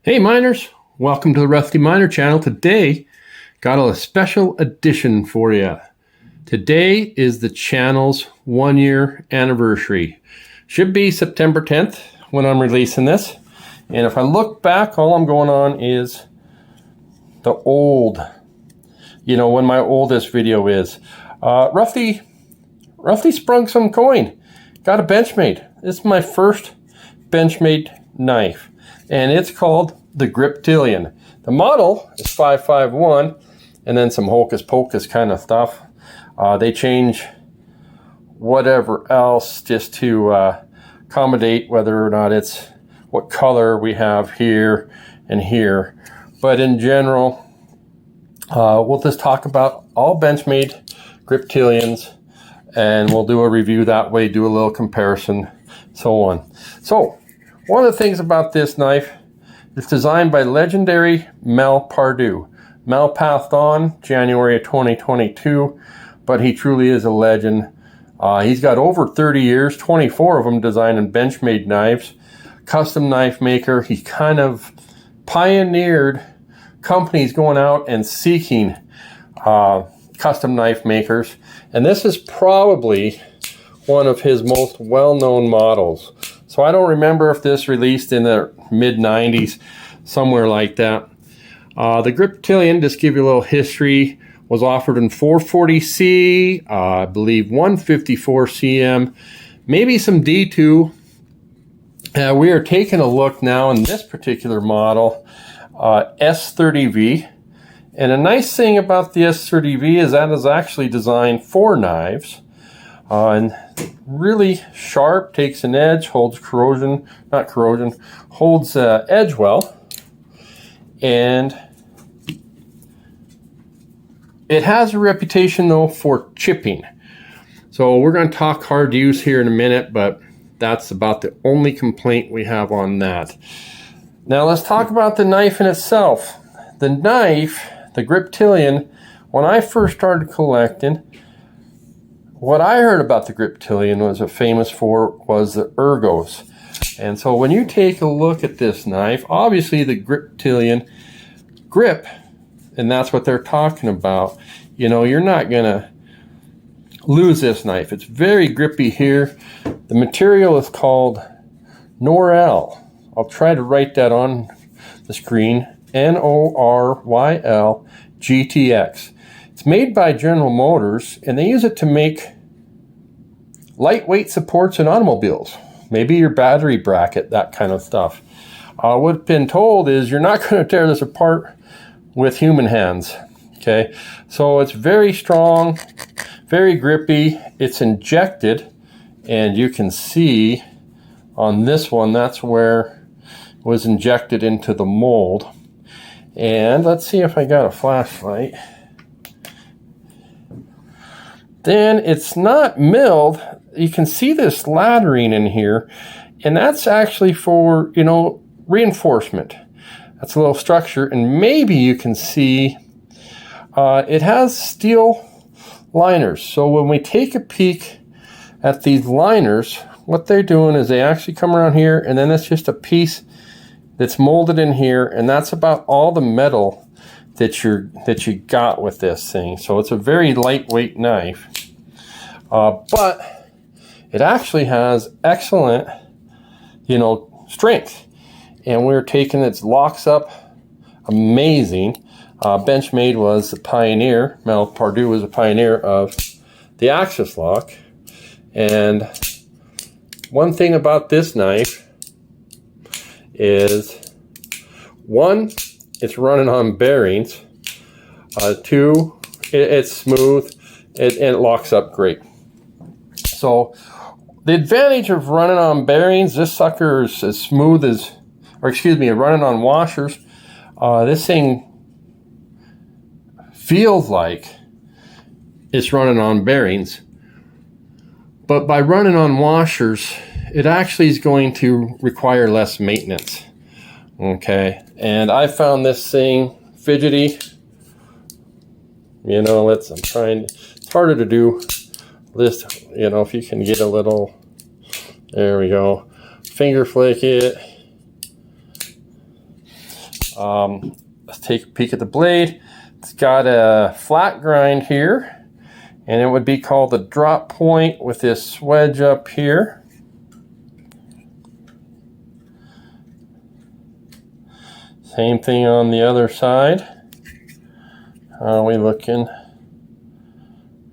Hey miners, welcome to the Rusty Miner channel. Today, got a special edition for you. Today is the channel's 1-year anniversary. Should be September 10th when I'm releasing this. And if I look back, all I'm going on is the old, when my oldest video is. Roughly sprung some coin. Got a Benchmade. This is my first Benchmade knife. And it's called the Griptilian. The model is 551, and then some hocus pocus kind of stuff. They change whatever else just to accommodate whether or not it's what color we have here and here. But in general, we'll just talk about all Benchmade Griptilians, and we'll do a review that way, do a little comparison, so on. So, one of the things about this knife, it's designed by legendary Mel Pardue. Mel passed on January of 2022, but he truly is a legend. He's got over 30 years, 24 of them designing Benchmade knives, custom knife maker. He kind of pioneered companies going out and seeking custom knife makers. And this is probably one of his most well-known models. So I don't remember if this released in the mid-90s, somewhere like that. The Griptilian, just give you a little history, was offered in 440C, I believe 154 cm, maybe some D2. We are taking a look now in this particular model, S30V. And a nice thing about the S30V is that is actually designed for knives. And really sharp, takes an edge, holds holds edge well. And it has a reputation though for chipping. So we're going to talk hard use here in a minute, but that's about the only complaint we have on that. Now let's talk about the knife in itself. The knife, the Griptilian, when I first started collecting, what I heard about the Griptilian was famous for was the ergos. And so when you take a look at this knife, obviously the Griptilian grip, and that's what they're talking about, you're not going to lose this knife. It's very grippy here. The material is called Noryl. I'll try to write that on the screen. Noryl GTX. It's made by General Motors, and they use it to make lightweight supports in automobiles. Maybe your battery bracket, that kind of stuff. What I've been told is you're not going to tear this apart with human hands. Okay, so it's very strong, very grippy. It's injected, and you can see on this one, that's where it was injected into the mold. And let's see if I got a flashlight. Then it's not milled. You can see this laddering in here, and that's actually for, reinforcement. That's a little structure, and maybe you can see it has steel liners. So when we take a peek at these liners, what they're doing is they actually come around here, and then it's just a piece that's molded in here, and that's about all the metal that you got with this thing. So it's a very lightweight knife, but it actually has excellent, strength. And we're taking its locks up, amazing. Benchmade was the pioneer. Mel Pardue was a pioneer of the axis lock. And one thing about this knife is, one, it's running on bearings. Two, it's smooth, and it locks up great. So the advantage of running on bearings, this sucker is as smooth as, running on washers. This thing feels like it's running on bearings. But by running on washers, it actually is going to require less maintenance. Okay, and I found this thing fidgety. It's harder to do this, if you can get a little, there we go, finger flick it. Let's take a peek at the blade. It's got a flat grind here, and it would be called the drop point with this wedge up here. Same thing on the other side. How are we looking?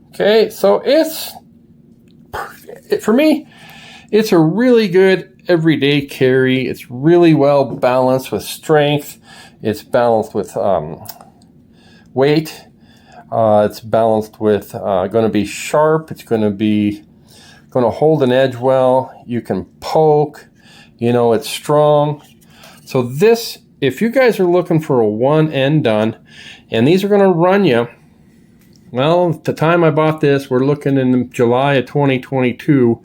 Okay, so for me, it's a really good everyday carry. It's really well balanced with strength. It's balanced with weight. It's balanced with going to be sharp. It's going to hold an edge well. You can poke. You know, it's strong. So this, if you guys are looking for a one and done, and these are going to run you, well, at the time I bought this, we're looking in July of 2022.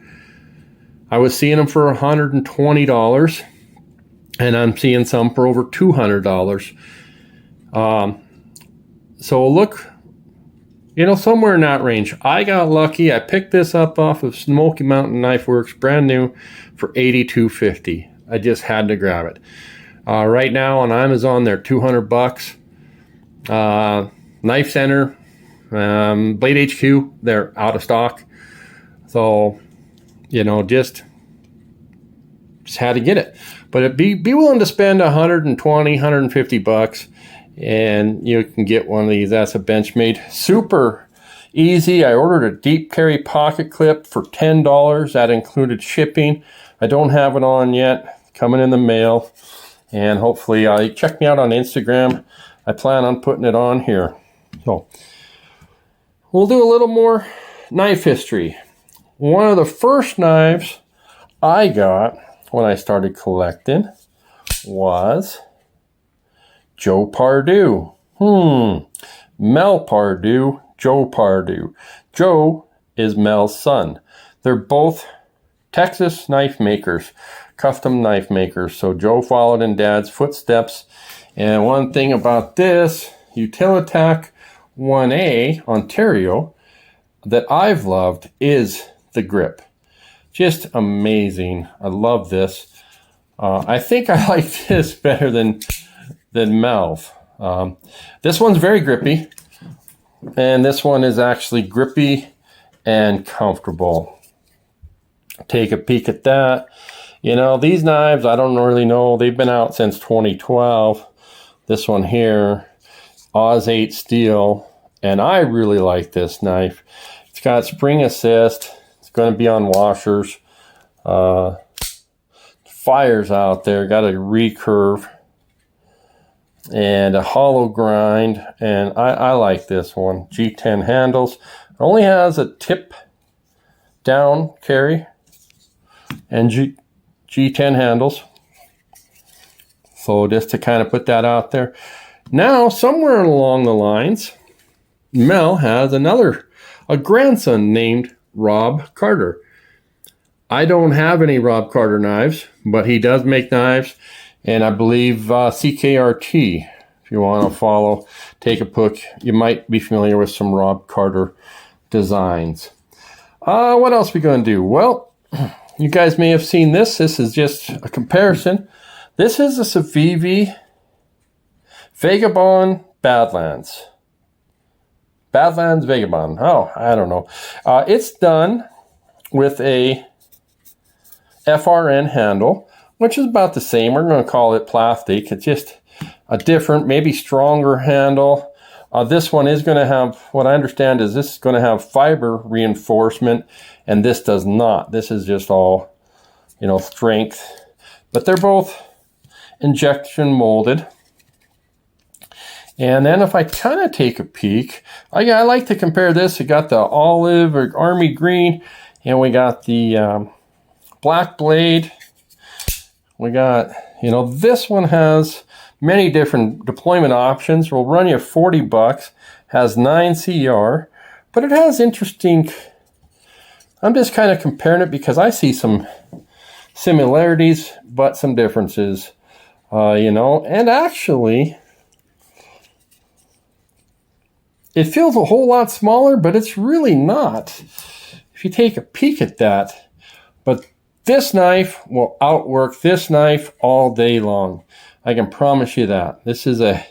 I was seeing them for $120, and I'm seeing some for over $200. So look, you know, somewhere in that range. I got lucky. I picked this up off of Smoky Mountain Knife Works, brand new, for $82.50. I just had to grab it. Right now on Amazon, they're $200. Knife Center, Blade HQ, they're out of stock. So, you know, just had to get it. But be willing to spend $120, $150, and you can get one of these. That's a Benchmade. Super easy. I ordered a deep carry pocket clip for $10. That included shipping. I don't have it on yet. Coming in the mail. And hopefully, check me out on Instagram. I plan on putting it on here. So, we'll do a little more knife history. One of the first knives I got when I started collecting was Joe Pardue. Mel Pardue, Joe Pardue. Joe is Mel's son. They're both Texas knife makers, custom knife makers. So Joe followed in Dad's footsteps. And one thing about this Utilitac 1A Ontario that I've loved is the grip. Just amazing. I love this. I think I like this better than Mel's. This one's very grippy, and this one is actually grippy and comfortable. Take a peek at that. You know, these knives, I don't really know. They've been out since 2012. This one here, Oz 8 steel, and I really like this knife. It's got spring assist. It's going to be on washers. Fires out there. Got a recurve and a hollow grind, and I like this one. G10 handles. It only has a tip down carry and G10 handles. So just to kind of put that out there. Now, somewhere along the lines, Mel has a grandson named Rob Carter. I don't have any Rob Carter knives, but he does make knives, and I believe CKRT, if you want to follow, take a look. You might be familiar with some Rob Carter designs. What else are we going to do? Well, you guys may have seen this. This is just a comparison. This is a S30V Vagabond Badlands. Badlands Vagabond. Oh, I don't know. It's done with a FRN handle, which is about the same. We're going to call it plastic. It's just a different, maybe stronger handle. This one is going to have, what I understand is this is going to have fiber reinforcement, and this does not. This is just all, you know, strength. But they're both injection molded. And then if I kind of take a peek, I like to compare this. We got the olive or army green, and we got the black blade. We got, you know, this one has many different deployment options. Will run you $40, has 9 CR, but it has interesting, I'm just kind of comparing it because I see some similarities, but some differences, you know, and actually, it feels a whole lot smaller, but it's really not. If you take a peek at that, but This knife will outwork this knife all day long. I can promise you that. This is a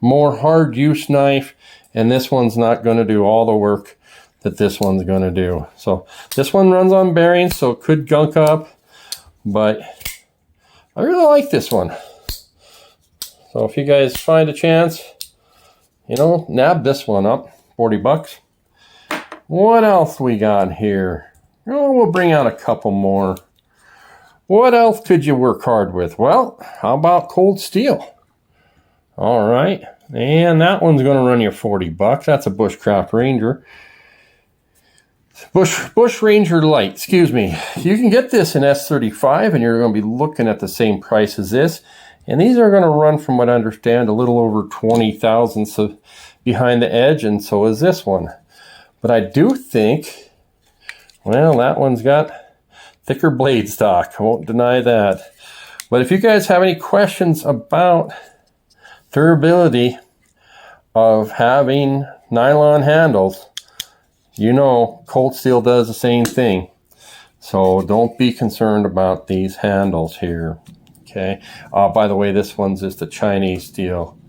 more hard use knife, and this one's not going to do all the work that this one's going to do. So this one runs on bearings, so it could gunk up, but I really like this one. So if you guys find a chance, you know, nab this one up, 40 bucks. What else we got here? Oh, we'll bring out a couple more. What else could you work hard with? Well, how about cold steel? All right, and that one's going to run you 40 bucks. That's a Bushcraft Ranger. Bush Ranger Light, excuse me. You can get this in S30V, and you're going to be looking at the same price as this. And these are going to run, from what I understand, a little over 20 thousandths behind the edge, and so is this one. But I do think, well, that one's got thicker blade stock. I won't deny that. But if you guys have any questions about durability of having nylon handles, you know cold steel does the same thing. So don't be concerned about these handles here. Okay. By the way, this one's just a Chinese steel,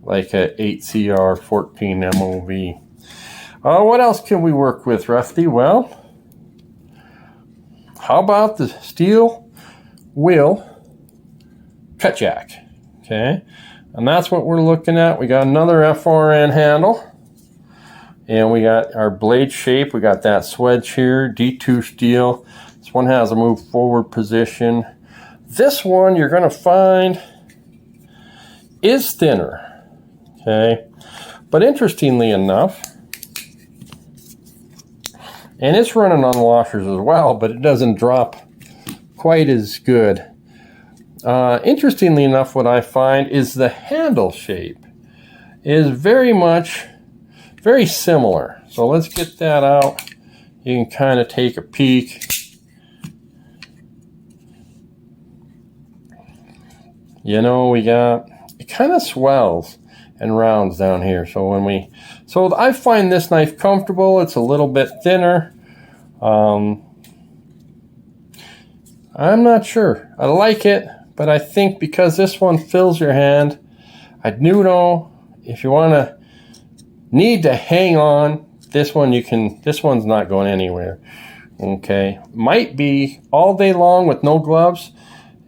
like a 8CR 14 MOV. What else can we work with, Rusty? Well, how about the steel wheel Cutjack? Okay. And that's what we're looking at. We got another FRN handle. And we got our blade shape. We got that swedge here, D2 steel. This one has a move forward position. This one you're going to find is thinner. Okay. But interestingly enough, and it's running on washers as well, but it doesn't drop quite as good. Interestingly enough, what I find is the handle shape is very similar. So let's get that out. You can kind of take a peek. You know, it kind of swells and rounds down here. So I find this knife comfortable. It's a little bit thinner. I'm not sure. I like it, but I think because this one fills your hand, I do know if you need to hang on, this one's not going anywhere. Okay. Might be all day long with no gloves.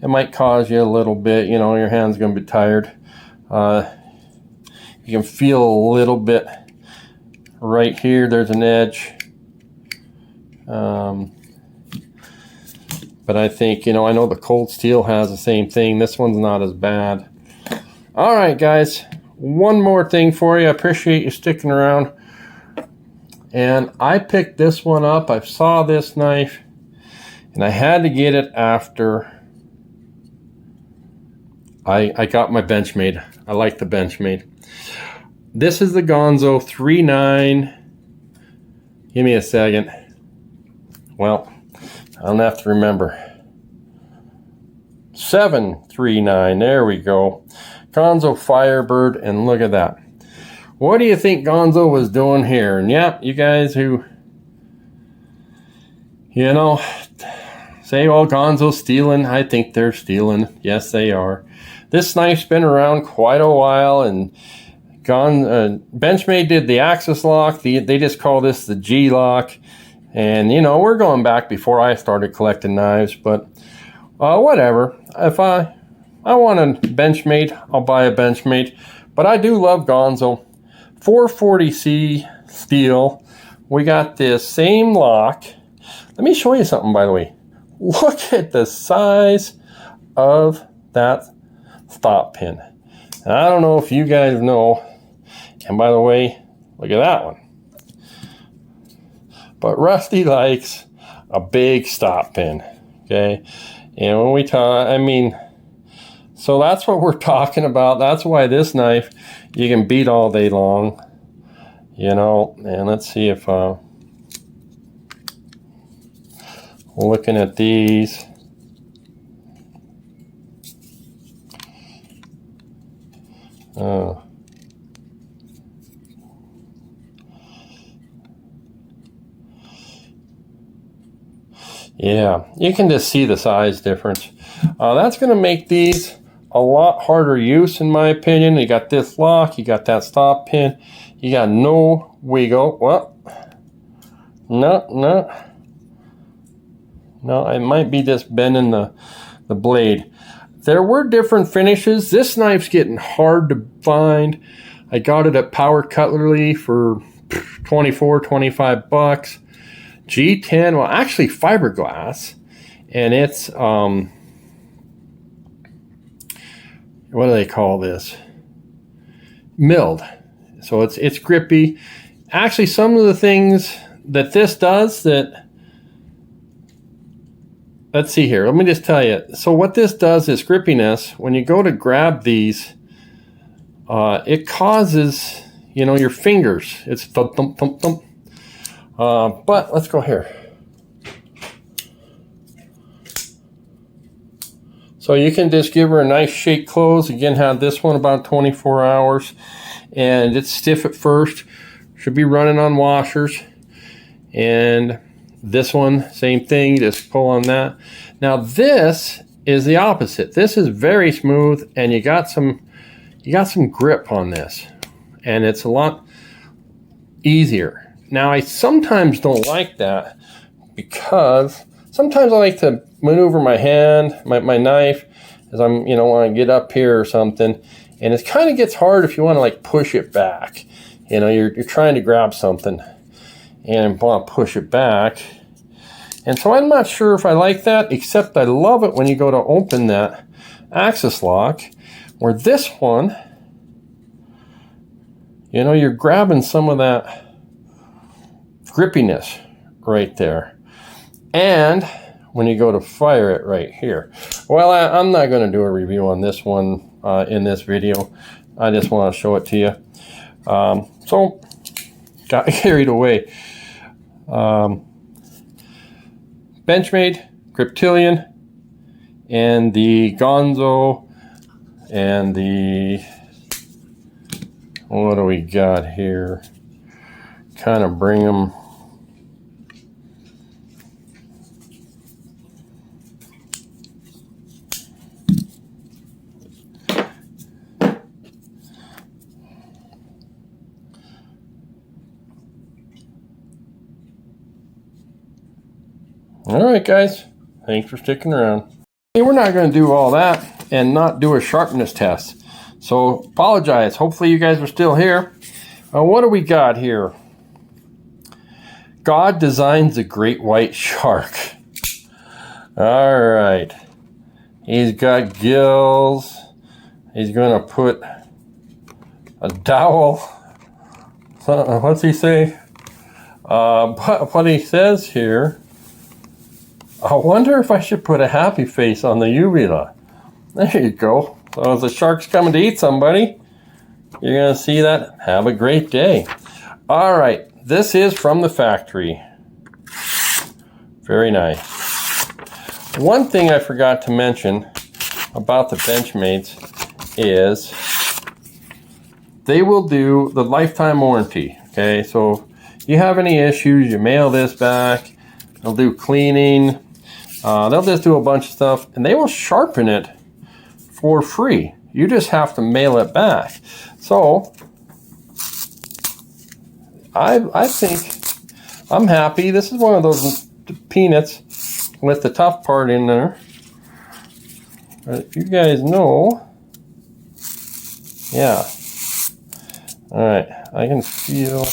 It might cause you a little bit, you know, your hand's going to be tired. You can feel a little bit right here. There's an edge. But I think, you know, I know the cold steel has the same thing. This one's not as bad. All right, guys. One more thing for you. I appreciate you sticking around. And I picked this one up. I saw this knife, and I had to get it after I got my Benchmade. I like the Benchmade. This is the Gonzo 39. Give me a second. Well, I don't have to remember. 739. There we go. Gonzo Firebird, and look at that. What do you think Gonzo was doing here? And yep, you guys who, you know, say, oh, Gonzo's stealing. I think they're stealing. Yes, they are. This knife's been around quite a while, and Benchmade did the axis lock. They just call this the G lock. And, you know, we're going back before I started collecting knives, but whatever. If I want a Benchmade, I'll buy a Benchmade. But I do love Gonzo. 440C steel. We got this same lock. Let me show you something, by the way. Look at the size of that stop pin. And I don't know if you guys know. And by the way, look at that one. But Rusty likes a big stop pin. Okay. And when we talk, I mean, so that's what we're talking about. That's why this knife you can beat all day long. You know, and let's see if looking at these. Yeah, you can just see the size difference. That's going to make these a lot harder use, in my opinion. You got this lock, you got that stop pin, you got no wiggle. Well, no, it might be just bending the blade. There were different finishes. This knife's getting hard to find. I got it at Power Cutlery for 24, 25 bucks. G10, well, actually fiberglass, and it's what do they call this? Milled. So it's grippy. Actually, some of the things that this does that, let's see here. Let me just tell you. So what this does is grippiness. When you go to grab these, it causes, you know, your fingers. It's thump, thump, thump, thump. But let's go here. So you can just give her a nice shake close. Again, had this one about 24 hours. And it's stiff at first. Should be running on washers. And this one, same thing. Just pull on that. Now this is the opposite. This is very smooth, and you got some grip on this. And it's a lot easier. Now I sometimes don't like that, because sometimes I like to maneuver my hand, my knife, as I'm, you know, want to get up here or something, and it kind of gets hard if you want to like push it back. You know, you're trying to grab something and want to push it back, and so I'm not sure if I like that. Except I love it when you go to open that axis lock, where this one, you know, you're grabbing some of that grippiness right there. And when you go to fire it right here. Well, I'm not going to do a review on this one in this video. I just want to show it to you. So, got carried away. Benchmade Griptilian and the Gonzo and the, what do we got here? Kind of bring them. All right, guys, thanks for sticking around. Hey, we're not going to do all that and not do a sharpness test. So apologize. Hopefully you guys are still here. What do we got here? God designs a great white shark. All right. He's got gills. He's going to put a dowel. What's he say? But what he says here, I wonder if I should put a happy face on the uvula. There you go. So if the shark's coming to eat somebody, you're going to see that. Have a great day. All right. This is from the factory. Very nice. One thing I forgot to mention about the Benchmades is they will do the lifetime warranty. Okay, so if you have any issues, you mail this back. They'll do cleaning. They'll just do a bunch of stuff, and they will sharpen it for free. You just have to mail it back. So I think I'm happy. This is one of those peanuts with the tough part in there. But if you guys know, yeah. All right, I can feel.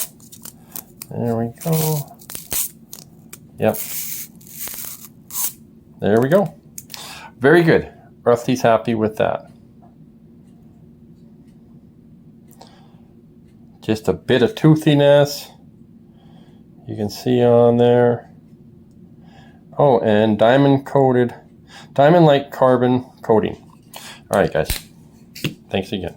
There we go. Yep. There we go. Very good. Rusty's happy with that. Just a bit of toothiness. You can see on there. Oh, and diamond like carbon coating. All right, guys. Thanks again.